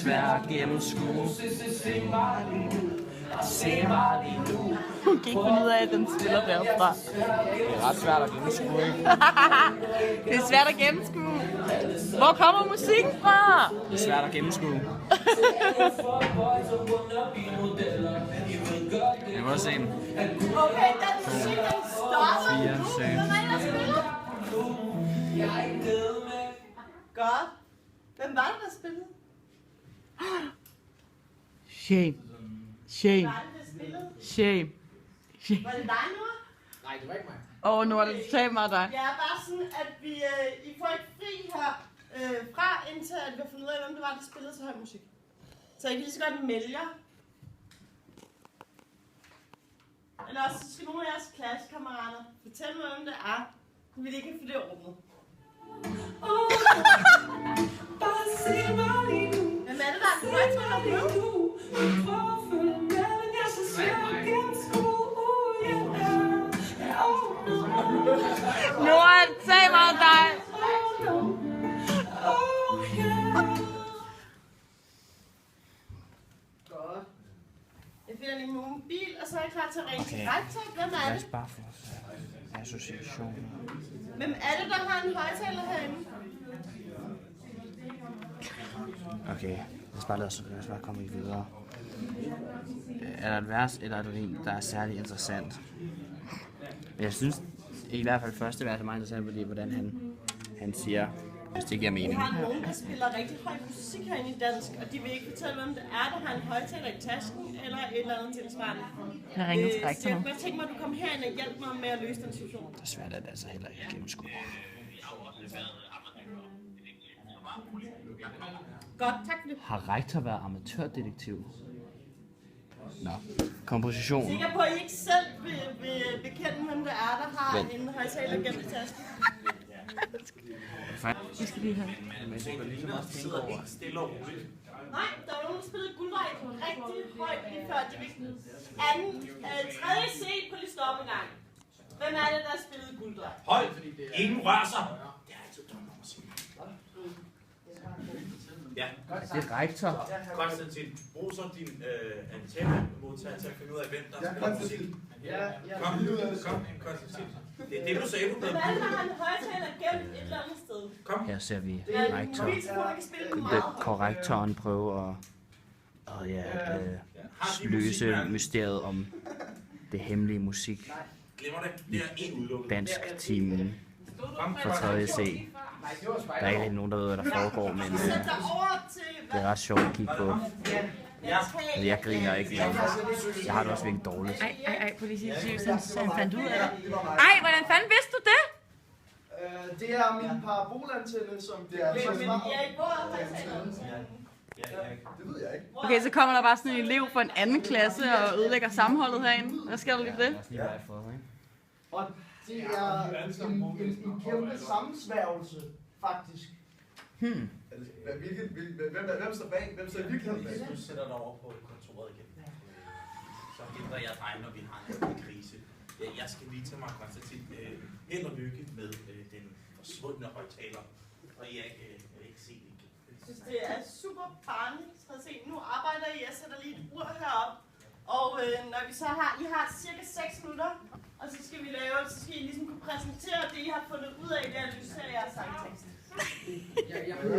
svært at gennemskue. Hun kan ikke finde ud af, at den spiller derfra. Det er ret svært at gennemskue, ikke? Det er svært at gennemskue. Hvor kommer musikken fra? Det er svært at gennemskue. Vi må se den. Okay, den musik, den stopper. 4, 6. Hvem er det, der spiller? Godt. Hvem var det, der spillede? Shame. Shame. Var det, der spillede? Shame. Var det dig nu? Nej, det var ikke mig. Nu er det totalt meget dig. Det er bare sådan, at vi, I får ikke fri her fra, indtil at vi har fundet ud af, hvem det var, der spillede så høj musik. Så I kan lige så godt melde jer. Eller også så skal nogle af jeres klassekammerater fortælle mig, hvem det er, så vi lige kan få det ordnet. Hvem er det, der er en højtaler nu? Nu er det totalt meget dig. Godt. Jeg finder lige min mobil, og så er jeg klar til at ringe til rektor. Hvem er Lad det? os bare få associationer. Hvem er det, der har en højtaler herinde? Okay, lad os bare komme videre. Er der et vers, eller er der en, der er særlig interessant? Jeg synes i hvert fald første vers er meget interessant, fordi hvordan han siger, hvis det giver Vi mening. har nogen, der spiller rigtig høj musik herinde i dansk, og de vil ikke fortælle, hvem det er, der har en højtaler i tasken, eller et eller andet tilsvarende. Jeg ringer til Så rektor jeg nu. kunne godt tænke mig, at du kom herind og hjælper mig med at løse den situation. Det er svært at altså heller ikke gennemskue. Godt, tak for det. Har rektor været amatørdetektiv? Nå. Komposition. Sikker på, at I ikke selv vil bekende, hvem det er, der har en højtaler gemt i tasken. Vi skal lige have. Nej, der var nogen, der spillede guldvej rigtig højt lige før. De vil tredje C på lige stoppe en gang. Hvem er det, der spillede guldvej? Højt! Ingen rør sig! Det er altid dumt at sige. Ja. Det er rektor. Konstantin, brug så din antenne-modtager til at finde ud af, hvem der spiller musik. Kom, Konstantin. Det er det, du sagde, du Hvem er det, der har en højtaler gemt et eller andet sted? Kom. Her ser vi Ja, rektor. mobiltelefoner kan spille meget Det højt. korrektoren prøve at løse mysteriet om det hemmelige musik. Glemmer det. Det er en udelukket. Dansk team fra 3. C. Der er ikke rigtig nogen, der ved, hvad der foregår, men Sæt dig over til, det er ret sjovt at kigge på. hvad Jeg griner ikke, men jeg har det også virkelig dårligt. Ej, på det seriøst, han fandt ud af det. Ej, hvordan fanden vidste du det? Det er min parabolantenne, som det er. Men Erik, hvor er højtaleren? Det ved jeg ikke. Okay, så kommer der bare sådan en elev fra en anden klasse og ødelægger sammenholdet herinde. Hvad sker der lige for det? Og det er en kæmpe sammensværgelse, faktisk. Hvem står bag? Hvem står i virkeligheden bag? Du sætter dig over på kontoret igen. Så henter jeg dig, når vi har en krise. Jeg skal lige tage mig Konstantin. Held og lykke med den forsvundne højtaler. Og jeg vil ikke se det igen. Jeg synes, det er super barnligt at se. Nu arbejder I, jeg sætter lige et ur herop. Og når vi så har, I har cirka 6 minutter, og så skal I ligesom kunne præsentere det, I har fundet ud af, ved at analysere jeres sangtekst.